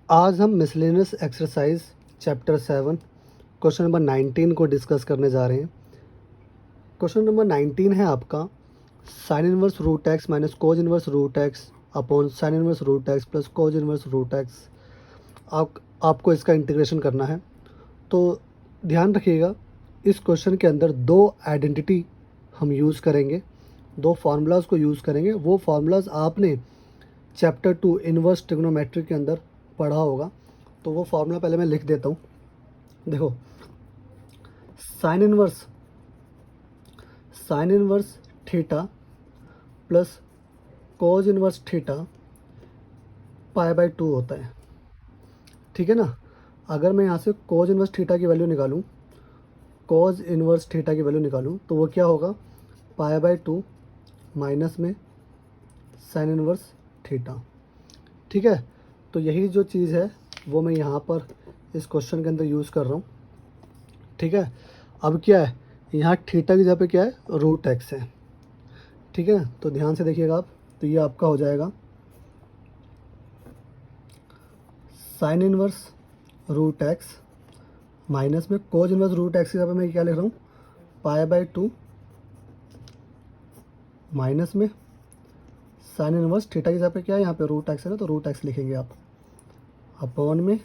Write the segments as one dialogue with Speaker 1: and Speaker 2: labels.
Speaker 1: आज हम miscellaneous exercise chapter 7 question number 19 को डिस्कस करने जा रहे हैं। क्वेश्चन नंबर 19 है आपका sine inverse root x minus cos inverse root x upon sine inverse root x plus cos inverse root x. आपको इसका इंटीग्रेशन करना है। तो ध्यान रखिएगा, इस क्वेश्चन के अंदर दो आइडेंटिटी हम यूज़ करेंगे, दो फार्मूलाज को यूज़ करेंगे। वो फार्मूलाज आपने चैप्टर 2 इनवर्स ट्रिग्नोमेट्री के अंदर पढ़ा होगा। तो वो फार्मूला पहले मैं लिख देता हूँ। देखो, sine inverse theta plus cos inverse theta pi by 2 होता है। ठीक है ना। अगर मैं यहाँ से कॉज इनवर्स थीटा की वैल्यू निकालूँ, तो वो क्या होगा, पाई बाय 2 माइनस में साइन इनवर्स थीटा। ठीक है। तो यही जो चीज़ है वो मैं यहाँ पर इस क्वेश्चन के अंदर यूज़ कर रहा हूँ। ठीक है। अब क्या है, यहाँ थीटा की जगह पे क्या है, रूट एक्स है। ठीक है। तो ध्यान से देखिएगा आप, तो ये आपका हो जाएगा sine inverse root x minus में कोज इनवर्स रूट एक्स की जगह पे मैं क्या लिख रहा हूँ, पाई बाय 2 माइनस में साइन इनवर्स थीटा की जगह पे क्या है, यहाँ पे रूट एक्स है ना, तो रूट एक्स लिखेंगे आप अपॉन में।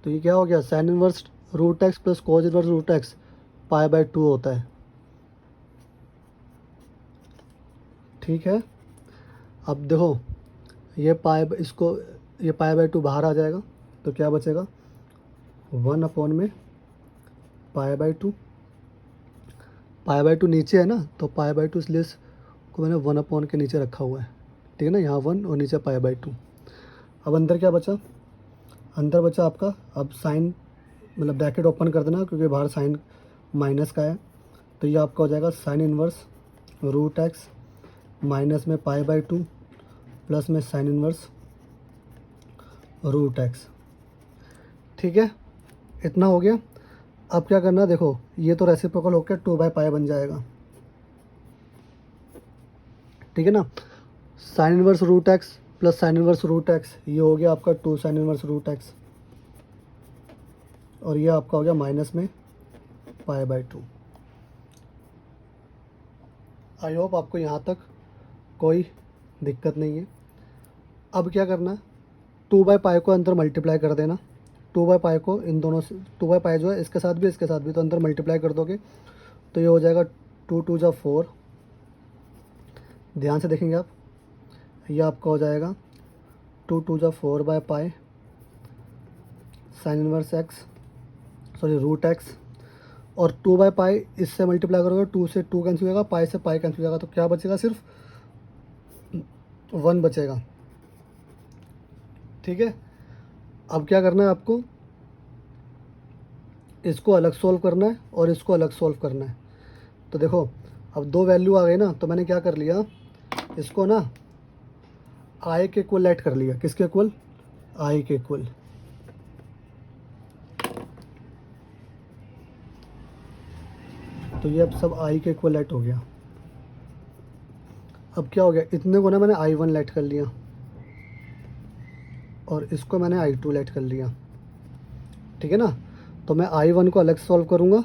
Speaker 1: तो ये क्या हो गया, sine inverse root x plus cos inverse root x pi by 2 होता है। ठीक है। अब देखो, ये पाई बाय 2 बाहर आ जाएगा, तो क्या बचेगा, 1 अपॉन में पाई बाय 2 नीचे है ना, तो पाई बाय 2 इसलिए को मैंने 1 अपॉन के नीचे रखा हुआ है। ठीक है ना, यहाँ 1 और नीचे पाई बाय 2। अब अंदर क्या बचा, अंदर बचा आपका, अब साइन मतलब ब्रैकेट ओपन कर देना क्योंकि बाहर साइन माइनस का है। तो ये आपका हो जाएगा sine inverse root x minus में पाई बाय 2 प्लस में साइन इनवर्स रूट एक्स। ठीक है, इतना हो गया। अब क्या करना है, देखो ये तो रेसिप्रोकल होकर 2 बाय पाई बन जाएगा। ठीक है ना। Sine inverse root x plus sine inverse root x, ये हो गया आपका 2 साइन इनवर्स रूट एक्स, और ये आपका हो गया माइनस में पाई बाय 2। आई होप आपको यहाँ तक कोई दिक्कत नहीं है। अब क्या करना है, 2 बाय पाई को अंदर मल्टीप्लाई कर देना। 2 बाय पाई को इन दोनों से, 2 बाय पाई जो है इसके साथ भी तो अंदर मल्टीप्लाई कर दोगे, तो ये हो जाएगा 2 2 जा 4। ध्यान से देखेंगे आप, ये आपका हो जाएगा 2 2 जा 4 by pi sine inverse x root x, और 2 बाय पाई इससे मल्टीप्लाई करोगे, 2 से 2 कैंसिल हो जाएगा, पाई से पाई कैंसिल हो जाएगा, तो क्या बचेगा, सिर्फ 1 बचेगा। ठीक है। अब क्या करना है आपको, इसको अलग सोल्व करना है और इसको अलग सोल्व करना है। तो देखो, अब दो वैल्यू आ गई ना, तो मैंने क्या कर लिया, इसको ना आई के इक्वल ऐड कर लिया। किसके इक्वल, आई के इक्वल। तो ये अब सब आई के इक्वल ऐड हो गया। अब क्या हो गया, इतने को ना मैंने I1 ऐड कर लिया और इसको मैंने I2 ऐड कर लिया। ठीक है ना। तो मैं I1 को अलग सॉल्व करूँगा,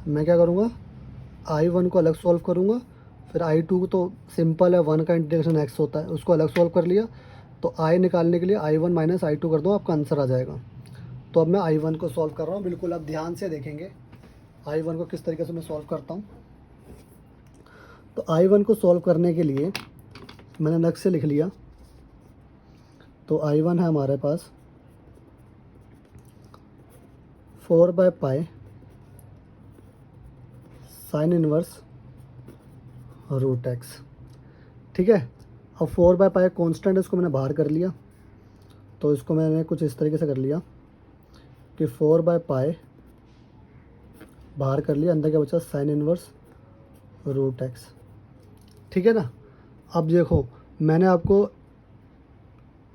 Speaker 1: मैं क्या करूँगा, I1 को अलग सॉल्व करूँगा, फिर I2 तो सिंपल है, 1 का इंटीग्रेशन x होता है, उसको अलग सॉल्व कर लिया। तो I निकालने के लिए I1 माइनस I2 कर दो, आपका आंसर आ जाएगा। तो अब मैं I1 को सॉल्व कर रहा हूँ, बिल्कुल आप ध्यान से देखेंगे I1 को किस तरीके से मैं सॉल्व करता हूँ। तो I1 को सॉल्व करने के लिए मैंने अलग से लिख लिया। तो I1 है हमारे पास 4 by pi sine inverse root x. ठीक है। अब 4 बाय पाई कॉन्स्टेंट है, इसको मैंने बाहर कर लिया। तो इसको मैंने कुछ इस तरीके से कर लिया कि 4 बाय पाई बाहर कर लिया, अंदर क्या बचा, साइन इनवर्स रूट एक्स। ठीक है ना। अब देखो, मैंने आपको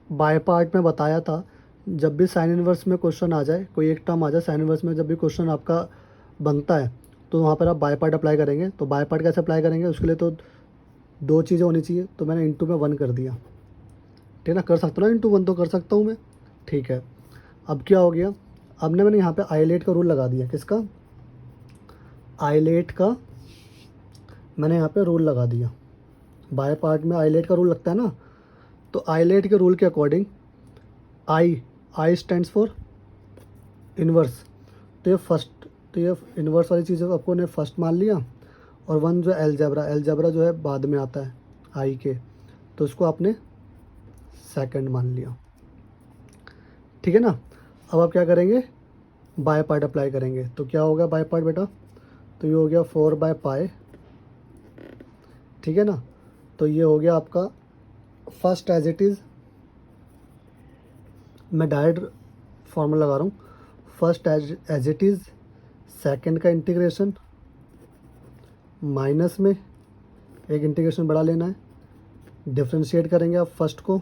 Speaker 1: बाय पार्ट में बताया था, जब भी साइन इनवर्स में क्वेश्चन आ जाए, कोई एक टर्म आ जाए साइन इनवर्स में, जब भी क्वेश्चन आपका बनता है तो वहाँ पर आप बाय पार्ट अप्लाई करेंगे। तो बाय पार्ट कैसे अप्लाई करेंगे, उसके लिए तो दो चीज़ें होनी चाहिए। तो मैंने इंटू में 1 कर दिया। ठीक है ना, कर सकता हूँ ना, इंटू 1 तो कर सकता हूँ मैं। ठीक है, अब क्या हो गया, अब ना मैंने यहाँ पे आइलेट का रूल लगा दिया। किसका? आइलेट का मैंने यहाँ पे रूल लगा दिया। बाय पार्ट में आइलेट का रूल लगता है ना, तो आइलेट के रूल के according I stands for inverse. तो ये फर्स्ट, तो ये इन्वर्स वाली चीज़ आपको ने फर्स्ट मान लिया, और वन जो एलजेब्रा जो है बाद में आता है आई के, तो इसको आपने सेकंड मान लिया। ठीक है ना। अब आप क्या करेंगे, बाय पार्ट अप्लाई करेंगे। तो क्या होगा बाय पार्ट बेटा, तो ये हो गया 4/π। ठीक है ना। तो ये हो गया आपका फर्स्ट एज इट इज़, मैं डायरेक्ट फॉर्मूला लगा रहा हूँ, first as it is, second का इंटीग्रेशन, माइनस में एक इंटीग्रेशन बढ़ा लेना है, डिफ्रेंशिएट करेंगे आप फर्स्ट को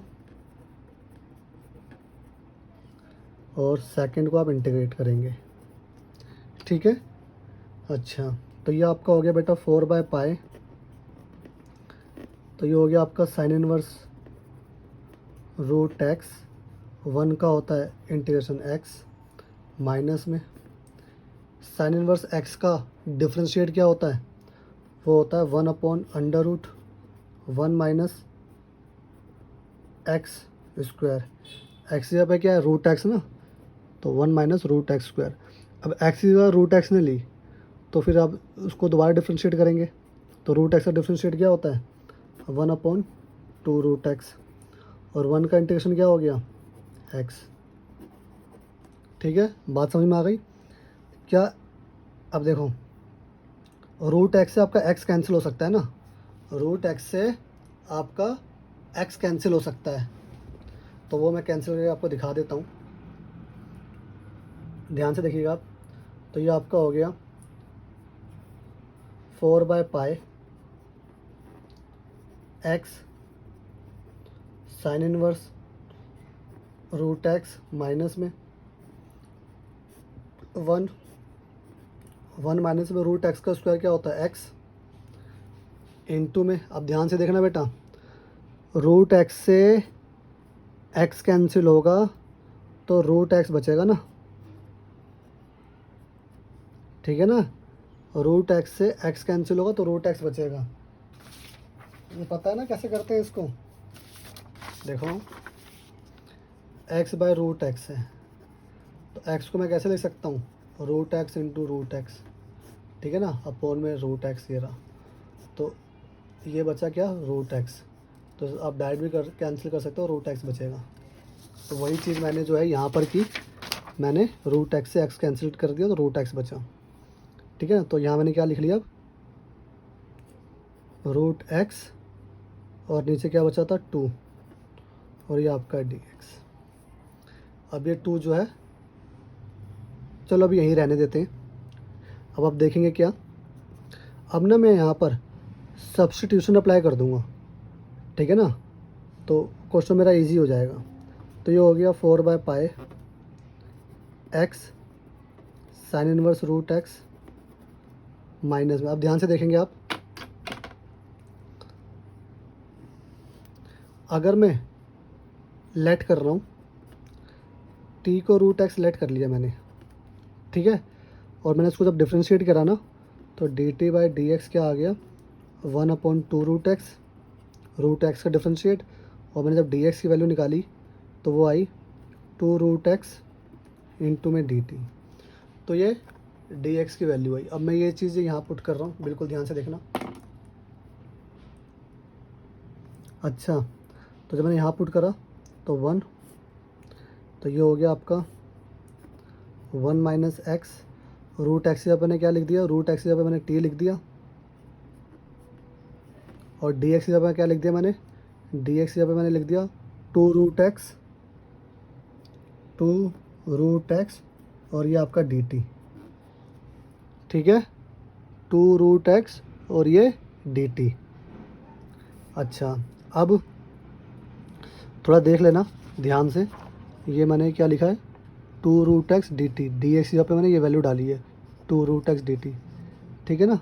Speaker 1: और सेकंड को आप इंटीग्रेट करेंगे। ठीक है। अच्छा, तो ये आपका हो गया बेटा 4/π। तो ये हो गया आपका sine inverse root x, one का होता है इंटीग्रेशन एक्स, माइनस में साइन इनवर्स एक्स का डिफ्रेंशिएट क्या होता है, वो होता है 1/√1 माइनस एक्स स्क्वायर। एक्स यहाँ पे क्या है, रूट एक्स ना, तो 1 माइनस रूट एक्स स्क्वायर। अब एक्स की जगह रूट एक्स ने ली, तो फिर आप उसको दोबारा डिफ्रेंशिएट करेंगे, तो रूट एक्स का डिफ्रेंशिएट क्या होता है 1/2√x, और वन का इंटीग्रेशन क्या हो गया एक्स। ठीक है, बात समझ में आ गई क्या? अब देखो, रूट एक्स से आपका एक्स कैंसिल हो सकता है ना, रूट एक्स से आपका एक्स कैंसिल हो सकता है, तो वो मैं कैंसिल करके आपको दिखा देता हूँ, ध्यान से देखिएगा आप। तो ये आपका हो गया 4/π x sine inverse root x minus में 1 माइनस में रूट एक्स का स्क्वायर क्या होता है एक्स, इनटू में, अब ध्यान से देखना बेटा, रूट एक्स से एक्स कैंसिल होगा तो रूट एक्स बचेगा ना। ठीक है ना, रूट एक्स से एक्स कैंसिल होगा तो रूट एक्स बचेगा। ये पता है ना कैसे करते हैं इसको, देखो x/√x है, तो x को मैं कैसे लिख सकता हूँ, root x into root x. ठीक है ना, अपोन में रूट एक्स ये रहा, तो ये बचा क्या रूट एक्स, तो आप डायरेक्ट भी कैंसिल कर सकते हो, रूट एक्स बचेगा। तो वही चीज़ मैंने जो है यहाँ पर की, मैंने रूट एक्स से एक्स कैंसिल कर दिया तो रूट एक्स बचा। ठीक है, तो यहाँ मैंने क्या लिख लिया, अब रूट एक्स और नीचे क्या बचा था 2, और ये आपका dx। अब ये 2 जो है, चलो अब यहीं रहने देते हैं। अब आप देखेंगे क्या, अब ना मैं यहाँ पर सब्स्टिट्यूशन अप्लाई कर दूँगा। ठीक है ना, तो क्वेश्चन मेरा इजी हो जाएगा। तो ये हो गया 4/π x sine inverse root x minus में, अब ध्यान से देखेंगे आप, अगर मैं लेट कर रहा हूँ, टी को रूट एक्स लेट कर लिया मैंने। ठीक है, और मैंने इसको जब डिफ्रेंशिएट करा ना, तो dt/dx क्या आ गया 1/2√x, रूट एक्स का डिफ्रेंशिएट, और मैंने जब dx की वैल्यू निकाली तो वो आई 2√x इंटू में dt, तो ये dx की वैल्यू आई। अब मैं ये चीज़ यहाँ पुट कर रहा हूँ, बिल्कुल ध्यान से देखना। अच्छा, तो जब मैंने यहाँ पुट करा तो 1, तो ये हो गया आपका 1 माइनस एक्स, रूट एक्स की जगह मैंने क्या लिख दिया, रूट एक्स की जगह मैंने टी लिख दिया, और डी एक्स की जगह क्या लिख दिया मैंने, डी एक्स की जगह मैंने लिख दिया 2√x, और ये आपका डी टी। ठीक है, 2√x और ये डी टी। अच्छा, अब थोड़ा देख लेना ध्यान से, ये मैंने क्या लिखा है 2√x dt, डी एक्स यहाँ पे मैंने ये वैल्यू डाली है 2√x dt। ठीक है ना।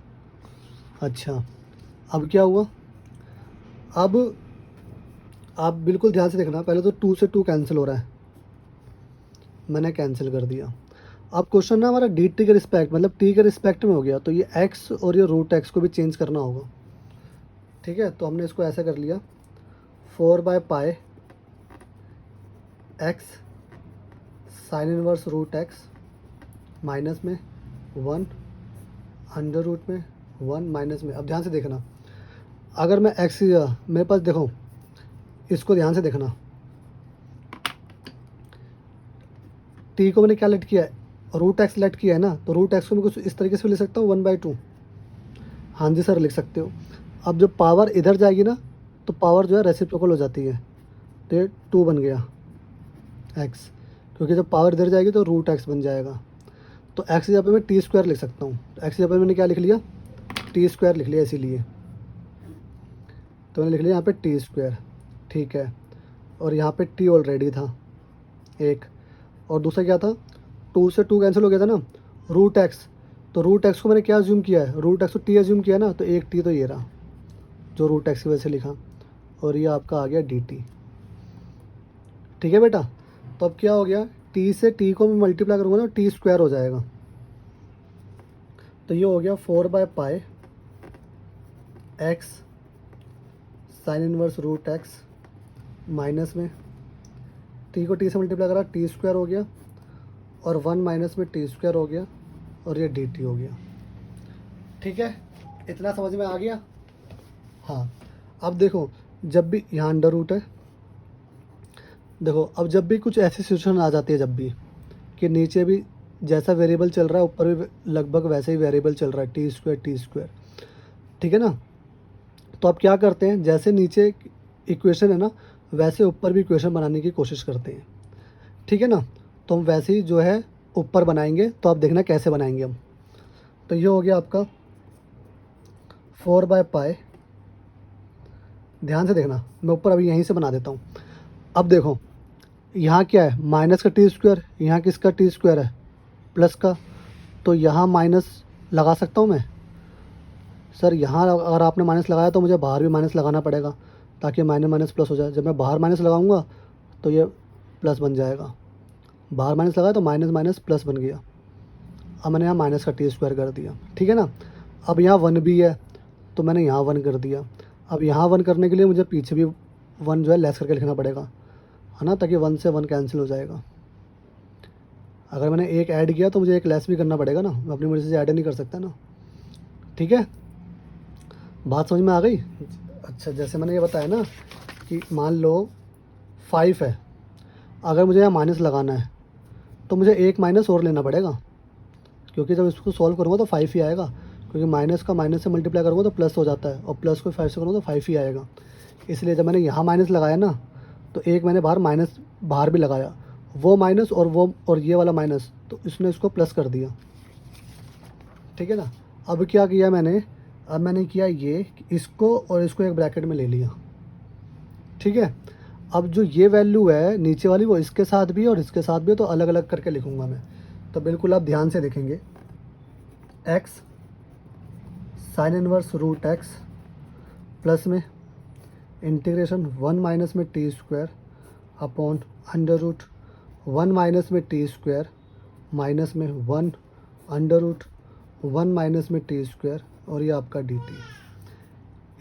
Speaker 1: अच्छा, अब क्या हुआ, अब आप बिल्कुल ध्यान से देखना, पहले तो 2 से 2 कैंसिल हो रहा है, मैंने कैंसिल कर दिया। अब क्वेश्चन ना हमारा डी टी के रिस्पेक्ट मतलब टी के रिस्पेक्ट में हो गया, तो ये एक्स और ये रूट एक्स को भी चेंज करना होगा। ठीक है, तो हमने इसको ऐसा कर लिया 4/पाई x sine inverse root x minus में 1 अंडर रूट में 1 माइनस में। अब ध्यान से देखना, अगर मैं एक्स मेरे पास देखो, इसको ध्यान से देखना, टी को मैंने क्या लेट किया है, रूट एक्स लेट किया है ना, तो रूट एक्स को मैं कुछ इस तरीके से भी ले सकता हूँ 1/2। हाँ जी सर लिख सकते हो। अब जब पावर इधर जाएगी ना तो पावर जो है रेसिप्रोकल हो जाती है, तो ये 2 बन गया एक्स, क्योंकि जब पावर इधर जाएगी तो रूट एक्स बन जाएगा। तो एक्स की जगह पे मैं टी स्क्वायर लिख सकता हूँ, तो एक्स की जगह पे मैंने क्या लिख लिया, टी स्क्वायर लिख लिया, इसीलिए तो मैंने लिख लिया यहाँ पे टी स्क्वायर। ठीक है, और यहाँ पे टी ऑलरेडी था एक, और दूसरा क्या था, 2 से 2 कैंसिल हो गया था ना, रूट एक्स, तो रूट एक्स को मैंने क्या अज्यूम किया है, रूट एक्स को टी अज्यूम किया ना, तो एक टी तो ये रहा जो रूट एक्स की वजह से लिखा, और ये आपका आ गया डी टी। ठीक है बेटा, तो अब क्या हो गया, टी से टी को मैं मल्टीप्लाई करूँगा ना टी स्क्वायर हो जाएगा, तो ये हो गया 4/पाई x sine inverse root x minus में टी को टी से मल्टीप्लाई करा टी स्क्वायर हो गया, और 1 माइनस में टी स्क्वायर हो गया, और ये डी टी हो गया। ठीक है, इतना समझ में आ गया। हाँ, अब देखो, जब भी यहाँ अंडर रूट है, देखो अब जब भी कुछ ऐसी सिचुएशन आ जाती है, जब भी कि नीचे भी जैसा वेरिएबल चल रहा है ऊपर भी लगभग वैसे ही वेरिएबल चल रहा है, टी स्क्वायर। ठीक है ना, तो आप क्या करते हैं, जैसे नीचे इक्वेशन है ना वैसे ऊपर भी इक्वेशन बनाने की कोशिश करते हैं। ठीक है ना, तो हम वैसे ही जो है ऊपर बनाएंगे, तो आप देखना कैसे बनाएंगे हम। तो ये हो गया आपका 4/पाई, ध्यान से देखना, मैं ऊपर अभी यहीं से बना देता हूँ। अब देखो यहाँ क्या है, माइनस का टी स्क्वायर, यहाँ किसका टी स्क्वायर है, प्लस का, तो यहाँ माइनस लगा सकता हूँ मैं। सर यहाँ अगर आपने माइनस लगाया तो मुझे बाहर भी माइनस लगाना पड़ेगा, ताकि माइनस माइनस प्लस हो जाए। जब मैं बाहर माइनस लगाऊंगा तो ये प्लस बन जाएगा, बाहर माइनस लगाया तो माइनस माइनस प्लस बन गया। अब मैंने यहाँ माइनस का टी स्क्वायर कर दिया। ठीक है ना, अब यहाँ 1 भी है तो मैंने यहाँ 1 कर दिया। अब यहाँ 1 करने के लिए मुझे पीछे भी 1 जो है लेस करके लिखना पड़ेगा, है ना, ताकि 1 से 1 कैंसिल हो जाएगा। अगर मैंने एक ऐड किया तो मुझे एक लेस भी करना पड़ेगा ना, मैं अपनी मर्ज़ी से ऐड नहीं कर सकता ना। ठीक है, बात समझ में आ गई। अच्छा, जैसे मैंने ये बताया ना कि मान लो 5 है, अगर मुझे यहाँ माइनस लगाना है तो मुझे एक माइनस और लेना पड़ेगा, क्योंकि जब इसको सॉल्व करूँगा तो 5 ही आएगा, क्योंकि माइनस का माइनस से मल्टीप्लाई करूँगा तो प्लस हो जाता है, और प्लस को 5 से करूँगा तो 5 ही आएगा। इसलिए जब मैंने यहाँ माइनस लगाया ना तो एक मैंने बाहर माइनस बाहर भी लगाया, वो माइनस और ये वाला माइनस, तो इसने इसको प्लस कर दिया। ठीक है ना, अब क्या किया मैंने, अब मैंने किया ये, इसको और इसको एक ब्रैकेट में ले लिया। ठीक है, अब जो ये वैल्यू है नीचे वाली वो इसके साथ भी है और इसके साथ भी है, तो अलग अलग करके लिखूंगा मैं। तो बिल्कुल आप ध्यान से देखेंगे, x sine inverse root x plus में इंटीग्रेशन 1 माइनस में T square upon under root 1 minus में टी स्क्वायर माइनस में 1 अंडर रूट 1 माइनस में टी स्क्वायर, और ये आपका डी टी।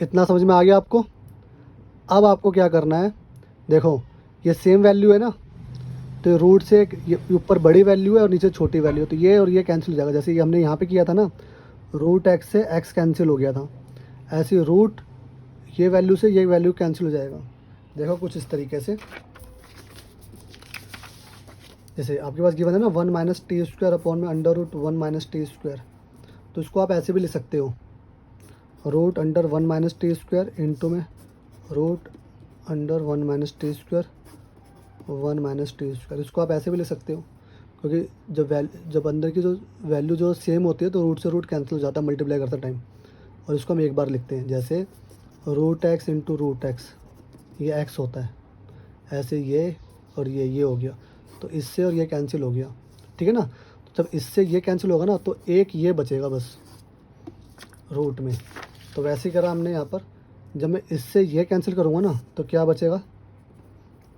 Speaker 1: इतना समझ में आ गया आपको। अब आपको क्या करना है, देखो ये सेम वैल्यू है ना, तो रूट से ये ऊपर बड़ी वैल्यू है और नीचे छोटी वैल्यू है, तो ये और ये कैंसिल हो जाएगा। जैसे ये हमने यहाँ पे किया था ना, रूट एक्स से एक्स कैंसिल हो गया था, ऐसे रूट ये वैल्यू से ये वैल्यू कैंसिल हो जाएगा। देखो कुछ इस तरीके से, जैसे आपके पास गिवन है ना 1 माइनस टी स्क्वायर अपॉन में under root 1 minus T square, तो इसको आप ऐसे भी लिख सकते हो, root under 1 minus T square into में root under 1 minus T square 1 minus T square. इसको आप ऐसे भी लिख सकते हो, क्योंकि जब अंदर की जो वैल्यू जो सेम होती है तो रूट से रूट कैंसिल हो जाता है मल्टीप्लाई करते टाइम। और इसको हम एक बार लिखते हैं, जैसे root x into root x, ये एक्स होता है, ऐसे ये और ये हो गया, तो इससे और ये कैंसिल हो गया। ठीक है ना, तो जब इससे ये कैंसिल होगा ना तो एक ये बचेगा बस रूट में। तो वैसे ही करा हमने यहाँ पर, जब मैं इससे ये कैंसिल करूँगा ना तो क्या बचेगा,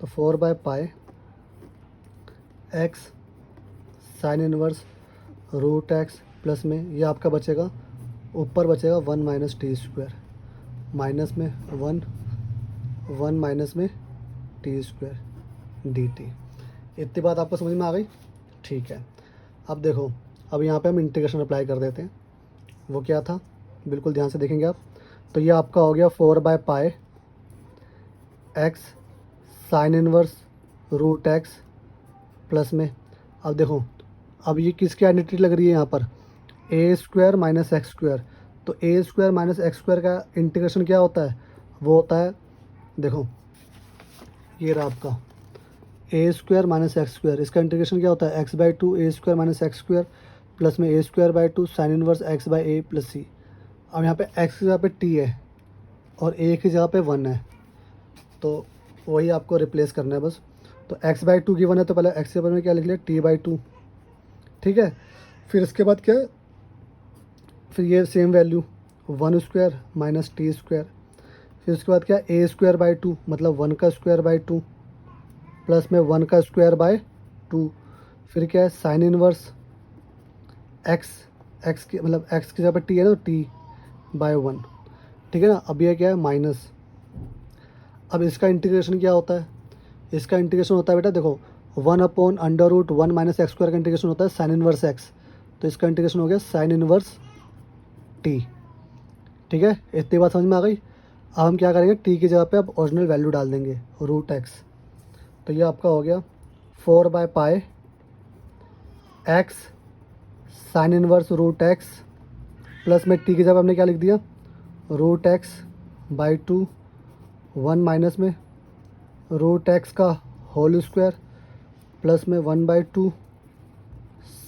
Speaker 1: तो 4/पाई x sine inverse root x plus में ये आपका बचेगा, ऊपर बचेगा 1 माइनस टी स्क्वायर, माइनस में 1 माइनस में टी स्क्वायर डी टी। इतनी बात आपको समझ में आ गई? ठीक है। अब देखो, अब यहाँ पे हम इंटीग्रेशन अप्लाई कर देते हैं। वो क्या था, बिल्कुल ध्यान से देखेंगे आप। तो ये आपका हो गया 4/पाई x sine inverse root x plus में, अब देखो अब ये किसकी आइडेंटिटी लग रही है यहाँ पर, ए स्क्वायर माइनस एक्स स्क्वायर। तो ए स्क्वायर माइनस एक्स स्क्वायर का इंटीग्रेशन क्या होता है, वो होता है, देखो ये रहा आपका a square minus x square, इसका इंटीग्रेशन क्या होता है x/2 a square minus x square plus में a square by 2 sine inverse x/a plus c. अब यहाँ पे x की जगह पे t है और a की जगह पे 1 है, तो वही आपको रिप्लेस करना है बस। तो x/2 की 1 है, तो पहले x के बारे में क्या लिख लिया t/2, ठीक है। फिर इसके बाद क्या है, फिर ये same value 1 square minus T square. फिर उसके बाद क्या है a²/2 मतलब 1 का स्क्वायर बाई 2 प्लस में 1 का स्क्वायर बाय 2। फिर क्या है साइन इनवर्स एक्स की मतलब एक्स की जगह पर टी है ना, तो t/1, ठीक है ना। अब ये क्या है माइनस, अब इसका इंटीग्रेशन क्या होता है, इसका इंटीग्रेशन होता है बेटा देखो 1/√1 माइनस एक्स स्क्वायर का इंटीग्रेशन होता है साइन इनवर्स एक्स, तो इसका इंटीग्रेशन हो गया साइन इनवर्स टी, ठीक है। इतनी बात समझ में आ गई। अब हम क्या करेंगे, टी की जगह पे अब ओरिजिनल वैल्यू डाल देंगे रूट एक्स, तो ये आपका हो गया 4/पाई x sine inverse root x plus में टी की जगह हमने क्या लिख दिया रूट एक्स बाई 2 1 माइनस में रूट एक्स का होल स्क्वायर प्लस में 1/2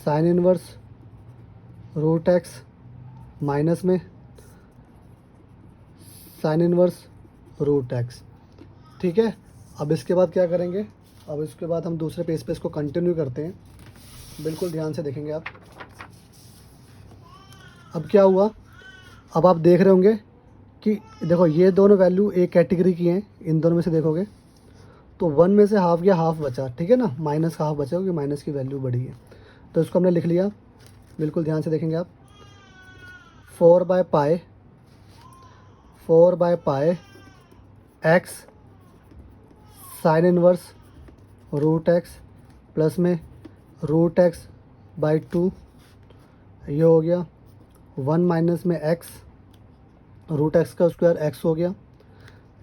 Speaker 1: sine inverse root x minus में साइन इनवर्स रूट एक्स, ठीक है। अब इसके बाद क्या करेंगे, अब इसके बाद हम दूसरे पेज पे इसको कंटिन्यू करते हैं, बिल्कुल ध्यान से देखेंगे आप। अब क्या हुआ, अब आप देख रहे होंगे कि देखो ये दोनों वैल्यू एक कैटेगरी की हैं, इन दोनों में से देखोगे तो 1 में से हाफ या हाफ बचा, ठीक है ना, माइनस का हाफ बचा क्योंकि माइनस की वैल्यू बढ़ी है, तो इसको हमने लिख लिया, बिल्कुल ध्यान से देखेंगे आप। 4/पाई x sine inverse root x plus में रूट एक्स बाई 2, ये हो गया 1 माइनस में एक्स रूट एक्स का स्क्वायर एक्स हो गया,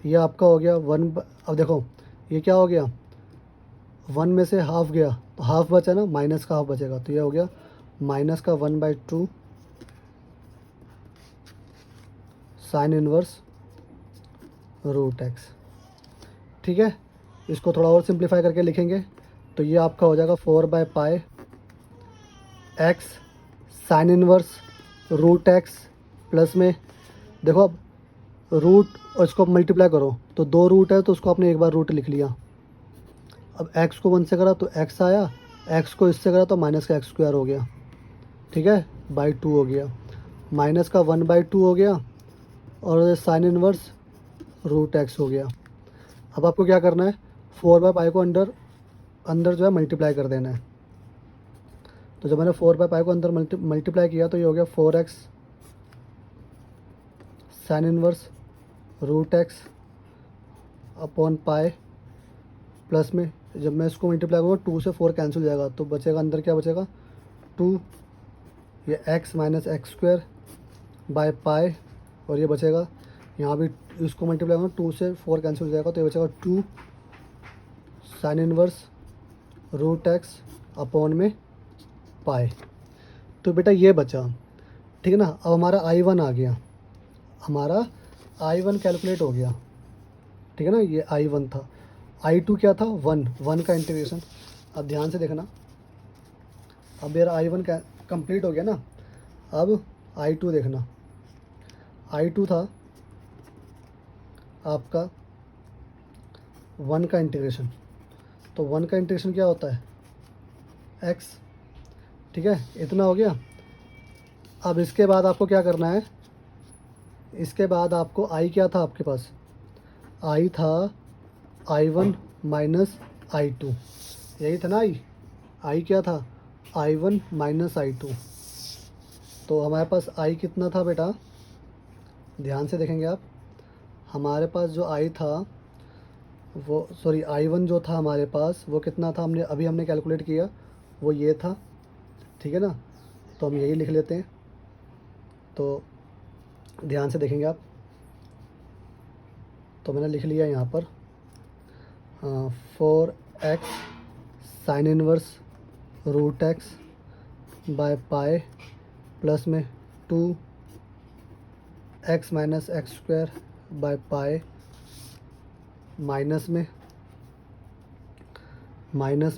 Speaker 1: ये आपका हो गया 1। अब देखो ये क्या हो गया, 1 में से हाफ गया तो हाफ बचा ना, माइनस का हाफ बचेगा, तो ये हो गया माइनस का 1/2 साइन इनवर्स रूट एक्स, ठीक है। इसको थोड़ा और सिंप्लीफाई करके लिखेंगे तो ये आपका हो जाएगा 4/पाई x sine inverse root x plus में, देखो अब रूट और इसको मल्टीप्लाई करो तो 2 रूट है तो उसको आपने एक बार रूट लिख लिया। अब x को 1 से करा तो x आया, x को इससे करा तो माइनस का एक्स स्क्वायर हो गया, ठीक है, बाई 2 हो गया, माइनस का 1/2 हो गया और साइन इनवर्स रूट एक्स हो गया। अब आपको क्या करना है, 4/पाई को अंदर जो है मल्टीप्लाई कर देना है। तो जब मैंने 4/पाई को अंदर मल्टीप्लाई किया तो ये हो गया 4x sine inverse root x upon pi plus में, जब मैं इसको मल्टीप्लाई करूँगा 2 से 4 कैंसिल हो जाएगा तो बचेगा अंदर क्या बचेगा 2, ये x minus x square by pi, और ये बचेगा यहाँ भी इसको मल्टीप्लाई करूँगा 2 से 4 कैंसिल हो जाएगा तो ये बचेगा 2 sine inverse root x upon में पाई। तो बेटा ये बचा, ठीक है ना। अब हमारा I1 आ गया, हमारा I1 कैलकुलेट हो गया, ठीक है ना, ये I1 था। I2 क्या था 1 का इंटीग्रेशन। अब ध्यान से देखना, अब मेरा I1 कंप्लीट हो गया ना, अब I2 देखना, I2 था आपका 1 का इंटीग्रेशन, तो 1 का इंटीग्रेशन क्या होता है x, ठीक है, इतना हो गया। अब इसके बाद आपको क्या करना है, इसके बाद आपको I क्या था आपके पास, I था I1 माइनस I2, यही था ना I क्या था I1 माइनस I2। तो हमारे पास I कितना था बेटा, ध्यान से देखेंगे आप, हमारे पास जो I था वो I1 जो था हमारे पास वो कितना था, हमने कैलकुलेट किया, वो ये था, ठीक है ना। तो हम यही लिख लेते हैं। तो ध्यान से देखेंगे आप, तो मैंने लिख लिया यहाँ पर 4x sine inverse root x by pi plus में 2x minus x square by pi minus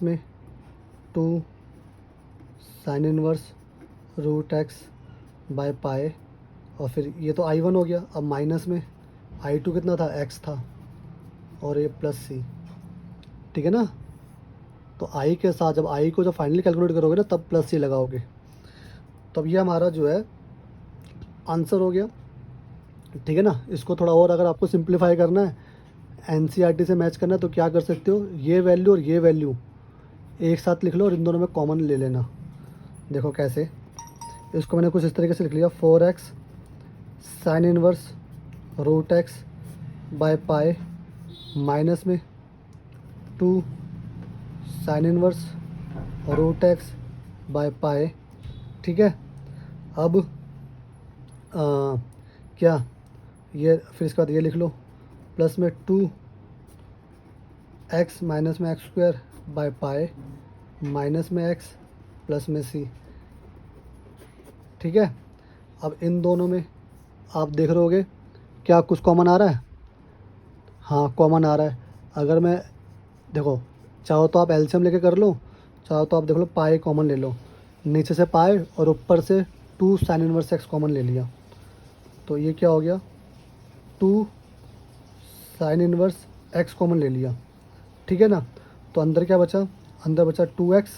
Speaker 1: में 2 sine inverse root x by pi, और फिर ये तो I1 हो गया। अब माइनस में I2 कितना था, x था, और ये प्लस c, ठीक है ना। तो I के साथ जब I को जब फाइनली कैलकुलेट करोगे ना तब प्लस c लगाओगे। तब ये हमारा जो है आंसर हो गया, ठीक है ना। इसको थोड़ा और अगर आपको सिंप्लीफाई करना है, NCERT से मैच करना है, तो क्या कर सकते हो, ये वैल्यू और ये वैल्यू एक साथ लिख लो और इन दोनों में कॉमन ले लेना। देखो कैसे, इसको मैंने कुछ इस तरीके से लिख लिया, 4x sine inverse root x by pi minus में 2 sine inverse root x by pi, ठीक है। अब क्या, ये फिर इसके बाद ये लिख लो, प्लस में 2x माइनस में x square by pi minus में x प्लस में c, ठीक है। अब इन दोनों में आप देख रहे होगे क्या कुछ कॉमन आ रहा है, हाँ कॉमन आ रहा है। अगर मैं देखो, चाहो तो आप एलसीएम लेके कर लो, चाहो तो आप देख लो पाई कॉमन ले लो, नीचे से पाई और ऊपर से 2 साइन इनवर्स एक्स कॉमन ले लिया, तो ये क्या हो गया, 2 साइन इनवर्स एक्स कॉमन ले लिया, ठीक है ना। तो अंदर क्या बचा, अंदर बचा 2x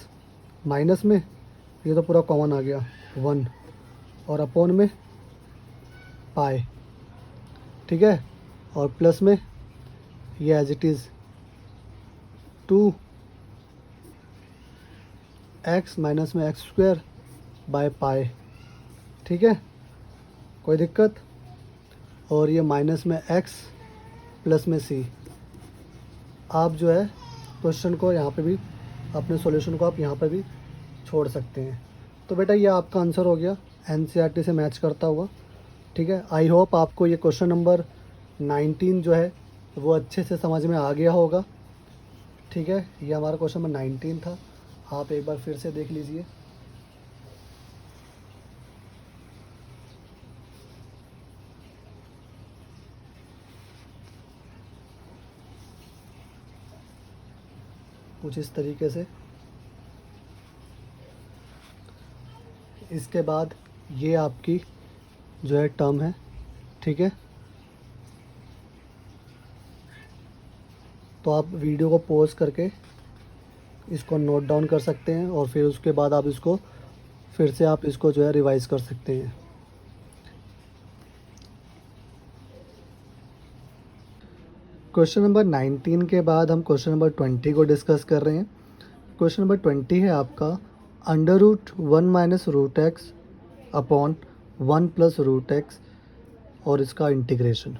Speaker 1: माइनस में, ये तो पूरा कॉमन आ गया 1, और अपॉन में पाई, ठीक है, और प्लस में ये as it is 2x minus में एक्स स्क्वायर बाय पाई, ठीक है, कोई दिक्कत। और ये माइनस में x प्लस में c। आप जो है क्वेश्चन को यहाँ पे भी, अपने सॉल्यूशन को आप यहाँ पर भी छोड़ सकते हैं। तो बेटा ये आपका आंसर हो गया NCERT से मैच करता हुआ, ठीक है। आई होप आपको ये क्वेश्चन नंबर 19 जो है वो अच्छे से समझ में आ गया होगा, ठीक है। ये हमारा क्वेश्चन नंबर 19 था, आप एक बार फिर से देख लीजिए। कुछ इस तरीके से, इसके बाद ये आपकी जो है टर्म है, ठीक है। तो आप वीडियो को पॉज करके इसको नोट डाउन कर सकते हैं, और फिर उसके बाद आप इसको फिर से आप इसको जो है रिवाइज़ कर सकते हैं। क्वेश्चन नंबर 19 के बाद हम क्वेश्चन नंबर 20 को डिस्कस कर रहे हैं। क्वेश्चन नंबर 20 है आपका under root 1 minus root x upon 1 plus root x और इसका इंटीग्रेशन,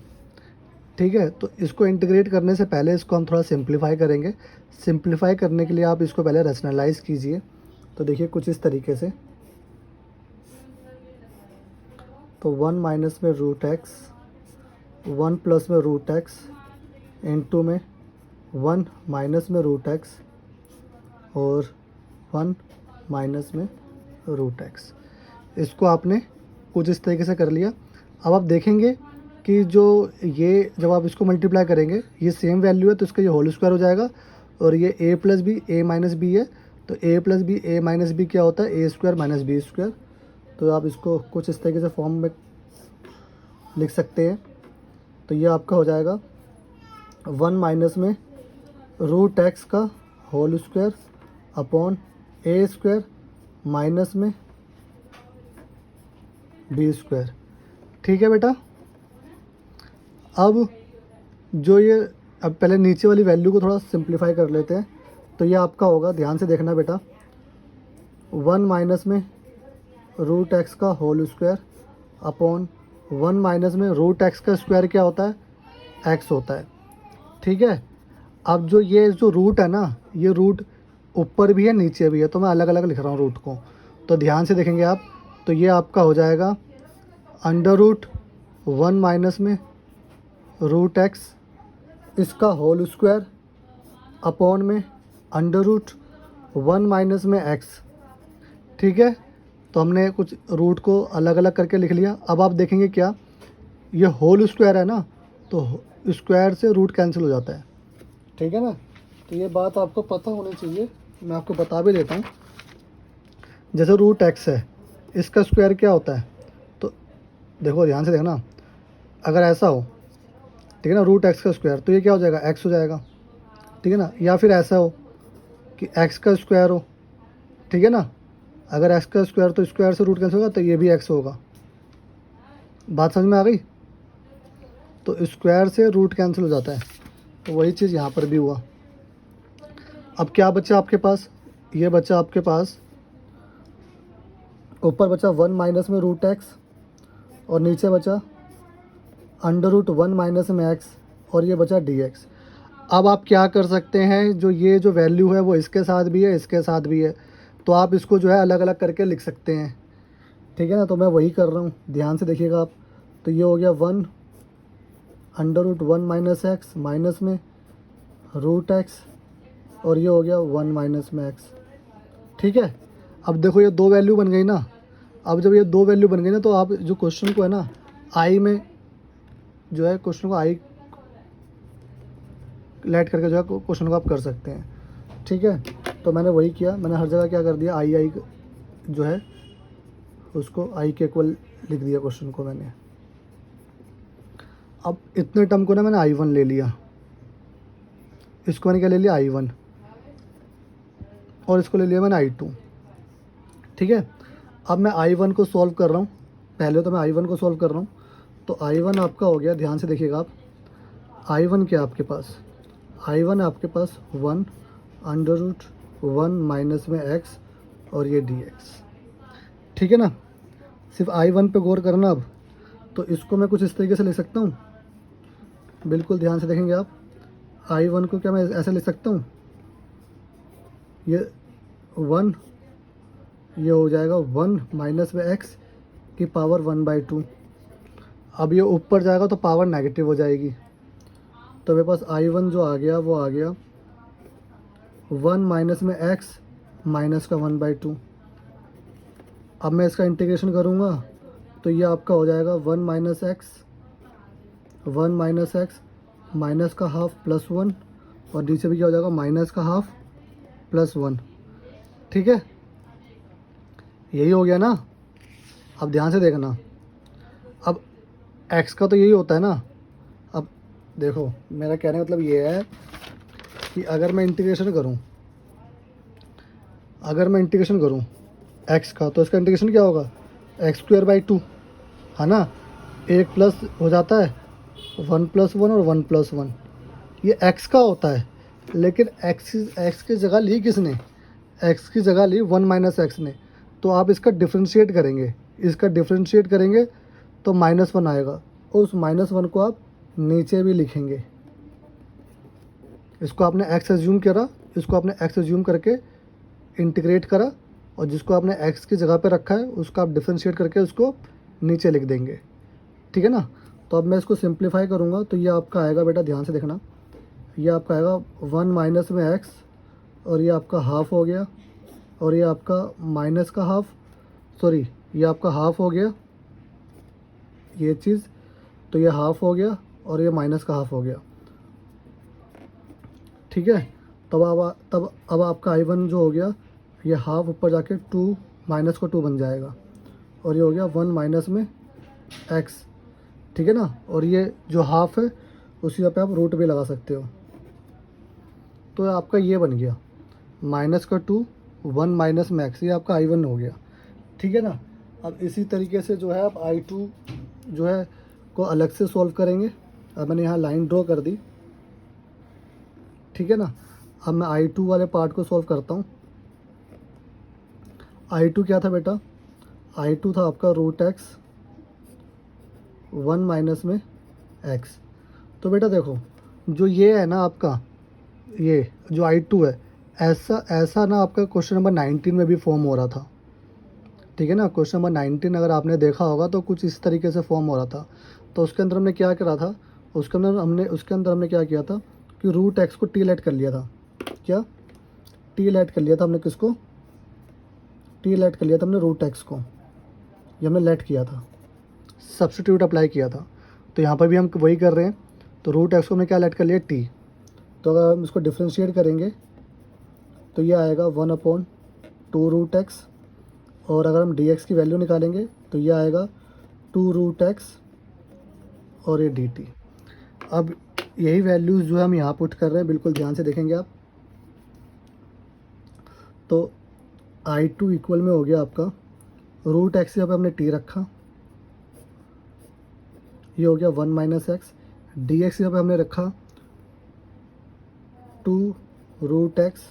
Speaker 1: ठीक है। तो इसको इंटीग्रेट करने से पहले इसको हम थोड़ा सिंप्लीफाई करेंगे। सिंप्लीफाई करने के लिए आप इसको पहले रैशनलाइज कीजिए। तो देखिए कुछ इस तरीके से, तो 1 माइनस में रूट एक्स, 1 प्लस में रूट एक्स, इनटू में 1 माइनस में रूट एक्स और 1 माइनस में रूट एक्स। इसको आपने कुछ इस तरीके से कर लिया। अब आप देखेंगे कि जो ये जब आप इसको मल्टीप्लाई करेंगे, ये सेम वैल्यू है तो इसका ये होल स्क्वायर हो जाएगा, और ये a plus B A minus B है, तो a plus B A minus B क्या होता है, a square minus B square. तो आप इसको कुछ इस तरीके से फॉर्म में लिख सकते हैं। तो ये आपका हो जाएगा 1 माइनस में रूट एक्स का होल स्क्वायर अपॉन ए स्क्वायर माइनस में बी स्क्वायर, ठीक है बेटा। अब जो ये, अब पहले नीचे वाली वैल्यू को थोड़ा सिंप्लीफाई कर लेते हैं। तो ये आपका होगा, ध्यान से देखना बेटा, 1 माइनस में रूट एक्स का होल स्क्वायर अपॉन 1 माइनस में रूट एक्स का स्क्वायर क्या होता है, एक्स होता है। ठीक है, अब जो ये जो रूट है ना, ये रूट ऊपर भी है नीचे भी है, तो मैं अलग अलग लिख रहा हूँ रूट को। तो ध्यान से देखेंगे आप, तो ये आपका हो जाएगा अंडर रूट 1 माइनस में रूट एक्स इसका होल स्क्वायर अपॉन में अंडर रूट 1 माइनस में एक्स। ठीक है, तो हमने कुछ रूट को अलग अलग करके लिख लिया। अब आप देखेंगे क्या, ये होल स्क्वायर है ना, तो स्क्वायर से रूट कैंसिल हो जाता है। ठीक है ना, तो ये बात आपको पता होनी चाहिए, मैं आपको बता भी देता हूँ। जैसे रूट एक्स है, इसका स्क्वायर क्या होता है, तो देखो ध्यान से देखना, अगर ऐसा हो, ठीक है ना, रूट एक्स का स्क्वायर, तो ये क्या हो जाएगा, एक्स हो जाएगा। ठीक है ना, या फिर ऐसा हो कि एक्स का स्क्वायर हो, ठीक है ना, अगर एक्स का स्क्वायर तो स्क्वायर से रूट कैंसिल होगा, तो ये भी एक्स होगा। बात समझ में आ गई, तो स्क्वायर से रूट कैंसिल हो जाता है, तो वही चीज़ यहाँ पर भी हुआ। अब क्या बचा आपके पास, ये बचा आपके पास, ऊपर बचा 1 माइनस में रूट एक्स और नीचे बचा अंडर रूट 1 माइनस में एक्स और ये बचा डी एक्स। अब आप क्या कर सकते हैं, जो ये जो वैल्यू है वो इसके साथ भी है, इसके साथ भी है, तो आप इसको जो है अलग अलग करके लिख सकते हैं। ठीक है ना, तो मैं वही कर रहा हूँ, ध्यान से देखिएगा आप। तो ये हो गया 1 under root 1 minus x minus में रूट एक्स और ये हो गया 1 माइनस में एक्स। ठीक है, अब देखो ये दो वैल्यू बन गई ना। अब जब ये दो वैल्यू बन गई ना, तो आप जो क्वेश्चन को है ना, आई में जो है क्वेश्चन को आई लेट करके जो है क्वेश्चन को आप कर सकते हैं। ठीक है, तो मैंने वही किया, मैंने हर जगह क्या कर दिया, आई आई जो है उसको आई के इक्वल लिख दिया क्वेश्चन को मैंने। अब इतने टर्म को ना मैंने I1 ले लिया, इसको मैंने क्या ले लिया, I1, और इसको ले लिया मैंने I2। ठीक है, अब मैं I1 को सॉल्व कर रहा हूँ, पहले तो मैं I1 को सॉल्व कर रहा हूँ। तो I1 आपका हो गया, ध्यान से देखिएगा आप, I1 क्या आपके पास, I1 आपके पास 1 अंडर रूट 1 माइनस में x और ये dx। ठीक है ना, सिर्फ I1 पे गौर करना। अब तो इसको मैं कुछ इस तरीके से लिख सकता हूँ, बिल्कुल ध्यान से देखेंगे आप, I1 को क्या मैं ऐसे लिख सकता हूँ, ये 1, ये हो जाएगा 1 माइनस में x की पावर 1/2। अब ये ऊपर जाएगा तो पावर नेगेटिव हो जाएगी, तो मेरे पास I1 जो आ गया वो आ गया 1 माइनस में x माइनस का 1/2। अब मैं इसका इंटीग्रेशन करूँगा तो ये आपका हो जाएगा 1 माइनस एक्स माइनस का हाफ प्लस 1 और नीचे भी क्या हो जाएगा, माइनस का हाफ प्लस 1। ठीक है, यही हो गया ना। अब ध्यान से देखना, अब x का तो यही होता है ना। अब देखो मेरा कहने का मतलब ये है कि अगर मैं इंटीग्रेशन करूं x का, तो इसका इंटीग्रेशन क्या होगा, x²/2 है ना, एक प्लस हो जाता है 1 + 1 और 1 + 1, ये x का होता है। लेकिन x की जगह ली किसने, x की जगह ली 1 माइनस एक्स ने। तो आप इसका डिफ्रेंशिएट करेंगे, तो -1 आएगा, और उस -1 को आप नीचे भी लिखेंगे। इसको आपने x एज्यूम करा, इसको आपने x एज्यूम करके इंटीग्रेट करा, और जिसको आपने x की जगह पे रखा है उसको आप डिफ्रेंशिएट करके उसको नीचे लिख देंगे। ठीक है ना, तो अब मैं इसको सिंप्लीफाई करूँगा, तो ये आपका आएगा, बेटा ध्यान से देखना, ये आपका आएगा 1 माइनस में x और ये आपका हाफ हो गया, और ये आपका माइनस का हाफ, सॉरी ये आपका हाफ हो गया ये चीज़, तो ये हाफ हो गया और ये माइनस का हाफ हो गया। ठीक है, तब अब आपका I1 जो हो गया, ये हाफ ऊपर जाके 2 माइनस का 2 बन जाएगा, और ये हो गया 1 माइनस में x। ठीक है ना, और ये जो हाफ है उसी पे आप रूट भी लगा सकते हो, तो आपका ये बन गया -2 1 माइनस में x, ये आपका I1 हो गया। ठीक है ना, अब इसी तरीके से जो है आप I2 जो है को अलग से सॉल्व करेंगे। अब मैंने यहाँ लाइन ड्रॉ कर दी। ठीक है ना, अब मैं I2 वाले पार्ट को सॉल्व करता हूँ। I2 क्या था बेटा, I2 था आपका रूट एक्स 1 माइनस में एक्स। तो बेटा देखो, जो ये है ना आपका, ये जो I2 है, ऐसा ऐसा ना आपका क्वेश्चन नंबर 19 में भी फॉर्म हो रहा था। ठीक है ना, क्वेश्चन नंबर 19 अगर आपने देखा होगा तो कुछ इस तरीके से फॉर्म हो रहा था। तो उसके अंदर हमने क्या करा था, उसके अंदर हमने क्या किया था कि रूट एक्स को टी लेट कर लिया था। क्या टी लेट कर लिया था हमने, किसको, टी लेट कर लिया था हमने रूट एक्स को, ये हमने लेट किया था, सब्स्टिट्यूट अप्लाई किया था। तो यहाँ पर भी हम वही कर रहे हैं। तो रूट एक्स को हमने क्या लेट कर लिया, टी। तो अगर हम इसको डिफ्रेंशिएट करेंगे तो ये आएगा 1/2 रूट एक्स, और अगर हम डी एक्स की वैल्यू निकालेंगे तो ये आएगा 2 रूट एक्स और ये डी टी। अब यही वैल्यूज़ जो है हम यहाँ पुट कर रहे हैं, बिल्कुल ध्यान से देखेंगे आप। तो I2 इक्वल में हो गया आपका रूट एक्स, यहाँ पे हमने टी रखा, ये हो गया 1 माइनस एक्स। डी एक्स यहाँ पे हमने रखा 2 रूट एक्स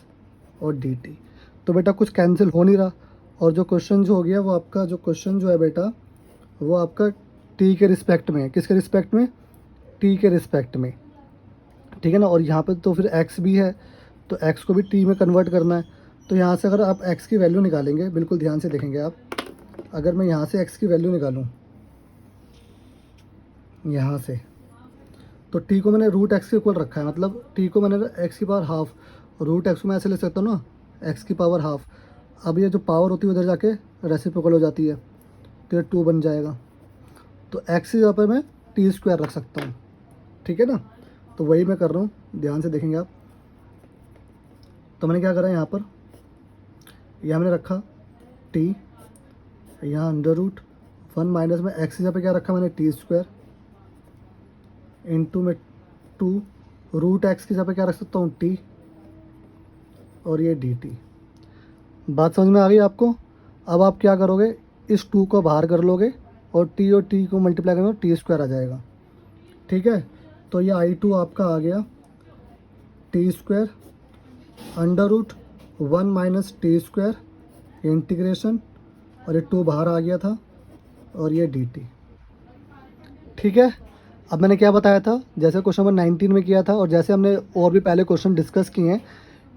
Speaker 1: और डी टी। तो बेटा कुछ कैंसिल हो नहीं रहा, और जो क्वेश्चन जो हो गया वो आपका, जो क्वेश्चन जो है बेटा वो आपका टी के रिस्पेक्ट में है। किसके रिस्पेक्ट में, टी के रिस्पेक्ट में। ठीक है ना, और यहाँ पे तो फिर एक्स भी है, तो एक्स को भी टी में कन्वर्ट करना है। तो यहाँ से अगर आप एक्स की वैल्यू निकालेंगे, बिल्कुल ध्यान से देखेंगे आप, अगर मैं यहाँ से एक्स की वैल्यू निकालूँ यहाँ से, तो टी को मैंने रूट एक्स के इक्वल रखा है, मतलब टी को मैंने एक्स की पावर हाफ, रूट एक्स को मैं ऐसे ले सकता हूँ ना, एक्स की पावर हाफ। अब ये जो पावर होती है उधर जाके रेसिप्रोकल हो जाती है, तो ये 2 बन जाएगा। तो एक्स यहाँ पर मैं टी स्क्वायर रख सकता हूँ। ठीक है ना, तो वही मैं कर रहा हूँ, ध्यान से देखेंगे आप। तो मैंने क्या करा यहाँ पर, यहाँ मैंने रखा टी, यहाँ अंडर रूट 1 माइनस में एक्स यहाँ पे क्या रखा मैंने, टी स्क्वायर, इंटू में 2 रूट एक्स की जगह पे क्या रख सकता हूँ, टी, और ये डी टी। बात समझ में आ गई आपको। अब आप क्या करोगे, इस 2 को बाहर कर लोगे और टी को मल्टीप्लाई करोगे, टी स्क्वायर आ जाएगा। ठीक है, तो ये I2 आपका आ गया T square under root 1 minus T square integration, और ये 2 बाहर आ गया था, और ये डी टी। ठीक है, अब मैंने क्या बताया था, जैसे क्वेश्चन नंबर 19 में किया था, और जैसे हमने और भी पहले क्वेश्चन डिस्कस किए हैं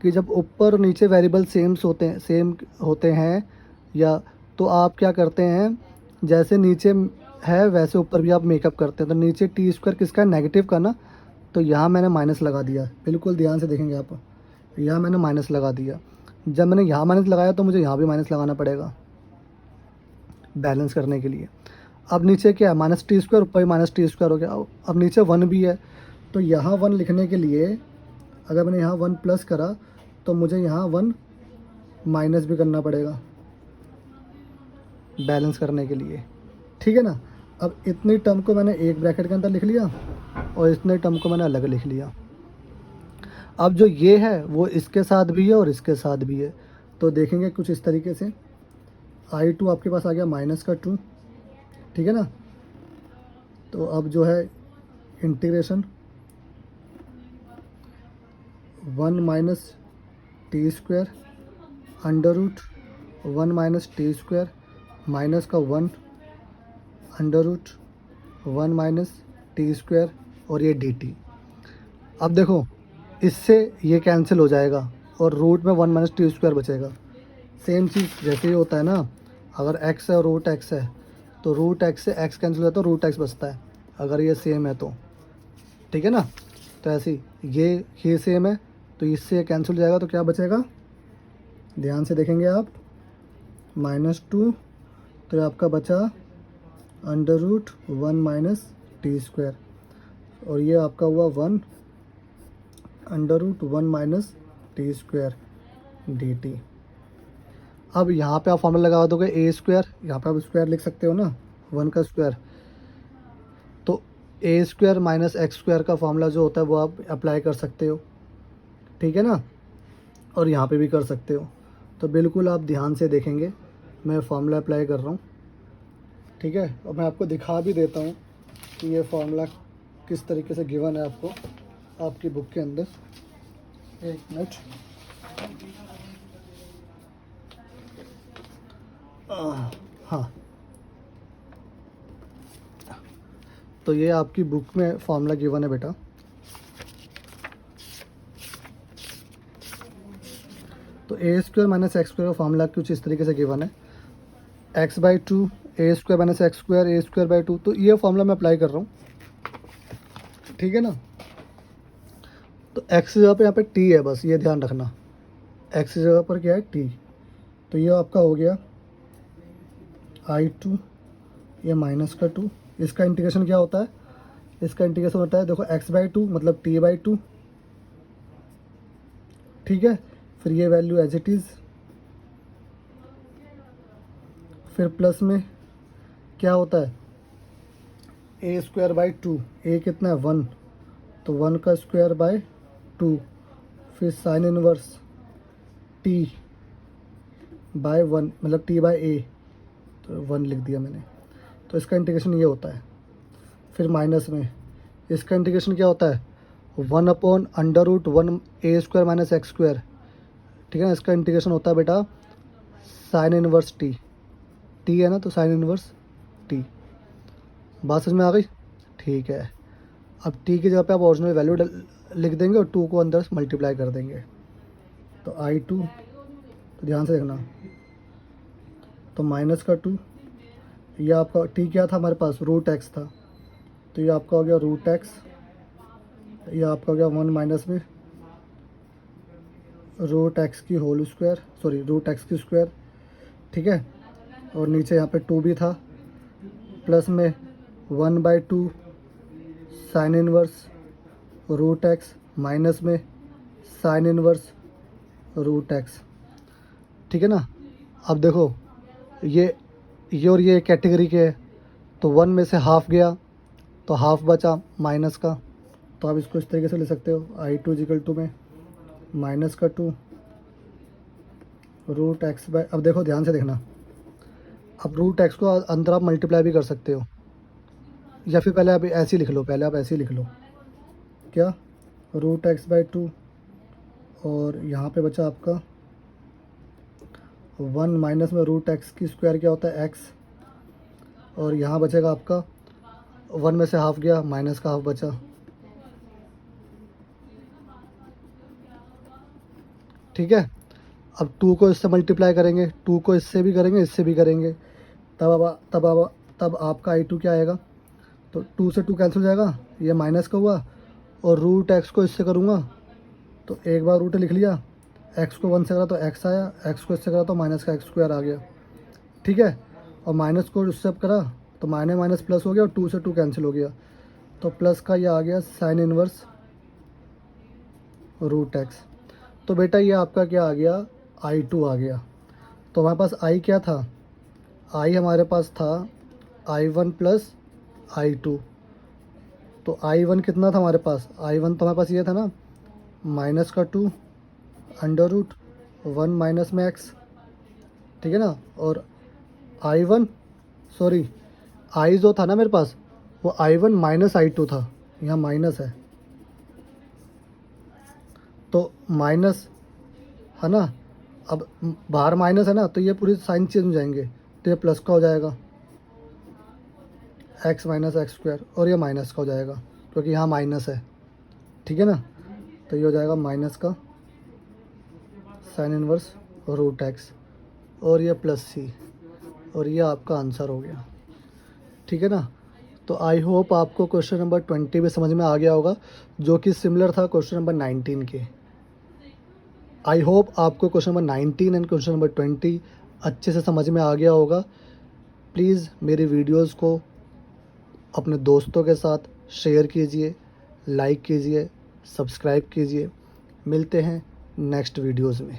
Speaker 1: कि जब ऊपर और नीचे वेरिएबल सेम होते हैं या, तो आप क्या करते हैं, जैसे नीचे है वैसे ऊपर भी आप मेकअप करते हैं। तो नीचे टी स्क्वायर किसका है, नेगेटिव का ना, तो यहाँ मैंने माइनस लगा दिया, बिल्कुल ध्यान से देखेंगे आप, यहाँ मैंने माइनस लगा दिया। जब मैंने यहाँ माइनस लगाया तो मुझे यहाँ भी माइनस लगाना पड़ेगा बैलेंस करने के लिए। अब नीचे क्या है, माइनस टी स्क्वायर, ऊपर माइनस टी स्क्वायर हो गया। अब नीचे 1 भी है, तो यहाँ 1 लिखने के लिए अगर मैंने यहाँ 1 प्लस करा तो मुझे यहाँ 1 माइनस भी करना पड़ेगा बैलेंस करने के लिए। ठीक है ना, अब इतनी टर्म को मैंने एक ब्रैकेट के अंदर लिख लिया और इतने टर्म को मैंने अलग लिख लिया। अब जो ये है वो इसके साथ भी है और इसके साथ भी है, तो देखेंगे कुछ इस तरीके से। I2 आपके पास आ गया माइनस का 2। ठीक है ना, तो अब जो है integration 1 minus T square under root 1 minus T square minus का 1 under root 1 minus T square, और ये डी टी। अब देखो इससे ये कैंसिल हो जाएगा और रूट में 1 माइनस टी स्क्वायर बचेगा। सेम चीज़ जैसे ही होता है ना, अगर x है और रूट x है तो रूट x से x कैंसिल हो जाता है, रूट x बचता है अगर ये सेम है तो। ठीक है ना, तो ऐसे ही ये सेम है तो इससे कैंसिल हो जाएगा, तो क्या बचेगा, ध्यान से देखेंगे आप, -2, तो ये आपका बचा under root 1 minus T square, और ये आपका हुआ 1 under root 1 minus T square D T. अब यहाँ पे आप फॉर्मूला लगा दोगे ए स्क्वायर, यहाँ पे आप स्क्वायर लिख सकते हो ना, 1 का स्क्वायर, तो ए स्क्वायर माइनस एक्स स्क्वायर का फॉर्मूला जो होता है वो आप अप्लाई कर सकते हो। ठीक है ना, और यहाँ पे भी कर सकते हो। तो बिल्कुल आप ध्यान से देखेंगे, मैं फार्मूला अप्लाई कर रहा हूँ। ठीक है, और मैं आपको दिखा भी देता हूँ कि ये फार्मूला किस तरीके से गिवन है आपको आपकी बुक के अंदर। एक मिनट, हाँ, तो ये आपकी बुक में फॉर्मूला गिवन है बेटा। तो ए स्क्वायर माइनस एक्स स्क्वायर का फॉर्मूला कुछ इस तरीके से गिवन है, x by two A square minus x square A square by two. तो ये फॉर्मूला मैं अप्लाई कर रहा हूँ, ठीक है ना। तो एक्स की जगह पे यहाँ पे टी है, बस ये ध्यान रखना, एक्स की जगह पर क्या है, टी। तो ये आपका हो गया आई टू, ये माइनस का टू। इसका इंटीग्रेशन क्या होता है, इसका इंटीग्रेशन होता है, देखो एक्स बाई टू मतलब टी बाई टू, ठीक है। फिर ये वैल्यू एज इट इज़, फिर प्लस में क्या होता है, ए स्क्वायर बाई टू, ए कितना है 1, तो 1 का स्क्वायर बाय 2, फिर साइन इनवर्स टी बाय 1 मतलब टी बाय ए, तो 1 लिख दिया मैंने। तो इसका इंटीग्रेशन ये होता है। फिर माइनस में इसका इंटीग्रेशन क्या होता है, 1/√1 ए स्क्वायर माइनस एक्स स्क्वायर, ठीक है ना। इसका इंटीग्रेशन होता है बेटा साइन इनवर्स टी, टी है ना, तो साइन इनवर्स टी। बात समझ में आ गई, ठीक है। अब टी की जगह पे आप ओरिजिनल वैल्यू लिख देंगे और 2 को अंदर मल्टीप्लाई कर देंगे, तो आई टू, तो ध्यान से देखना, तो माइनस का 2, ये आपका टी क्या था हमारे पास, रूट एक्स था, तो ये आपका हो गया रूट एक्स, ये आपका हो गया 1 माइनस में रूट एक्स की whole square, sorry root x की स्क्वायर, ठीक है। और नीचे यहाँ पे 2 भी था, प्लस में 1/2 sine inverse root x, minus में साइन इनवर्स रूट एक्स, ठीक है ना। अब देखो ये और ये कैटेगरी के है, तो 1 में से हाफ गया तो हाफ बचा माइनस का, तो आप इसको इस तरीके से ले सकते हो, आई टू इजिकल टू में माइनस का 2 रूट एक्स बाय, अब देखो ध्यान से देखना, अब रूट एक्स को अंदर आप मल्टीप्लाई भी कर सकते हो, या फिर पहले आप ऐसे ही लिख लो, पहले आप ऐसे ही लिख लो, क्या रूट एक्स बाई 2, और यहाँ पे बचा आपका 1 माइनस में रूट एक्स की स्क्वायर क्या होता है एक्स, और यहाँ बचेगा आपका 1 में से हाफ गया माइनस का हाफ बचा, ठीक है। अब 2 को इससे मल्टीप्लाई करेंगे, 2 को इससे भी करेंगे, इससे भी करेंगे, तब आपका आई टू क्या आएगा, तो 2 से 2 कैंसिल हो जाएगा, ये माइनस का हुआ, और रूट एक्स को इससे करूँगा तो एक बार रूट लिख लिया, एक्स को 1 से करा तो एक्स आया, एक्स को इससे करा तो माइनस का एक्स स्क्वायर आ गया, ठीक है। और माइनस को इससे करा तो माइनस माइनस प्लस हो गया, और 2 से 2 कैंसिल हो गया, तो प्लस का ये आ गया साइन इनवर्स रूट एक्स। तो बेटा ये आपका क्या आ गया, आई टू आ गया। तो हमारे पास आई क्या था, आई हमारे पास था I one plus I two. तो आई वन कितना था हमारे पास, आई वन तो हमारे पास ये था ना, माइनस का 2 √1 माइनस में एक्स, ठीक है ना। और आई वन, सॉरी आई जो था ना मेरे पास, वो I one minus I two था, यहाँ माइनस है, तो माइनस है ना, अब बाहर माइनस है ना, तो ये पूरी साइन चेंज हो जाएंगे, तो ये प्लस का हो जाएगा एक्स माइनस एक्स स्क्वायर, और ये माइनस का हो जाएगा क्योंकि यहाँ माइनस है, ठीक है ना। तो ये हो जाएगा माइनस का साइन इनवर्स रूट एक्स, और ये प्लस सी, और ये आपका आंसर हो गया, ठीक है ना। तो आई होप आपको क्वेश्चन नंबर 20 भी समझ में आ गया होगा, जो कि सिमिलर था क्वेश्चन नंबर 19 के। आई होप आपको question number 19 and question number 20 अच्छे से समझ में आ गया होगा। प्लीज़ मेरी वीडियोस को अपने दोस्तों के साथ शेयर कीजिए, लाइक कीजिए, सब्सक्राइब कीजिए। मिलते हैं नेक्स्ट वीडियोस में।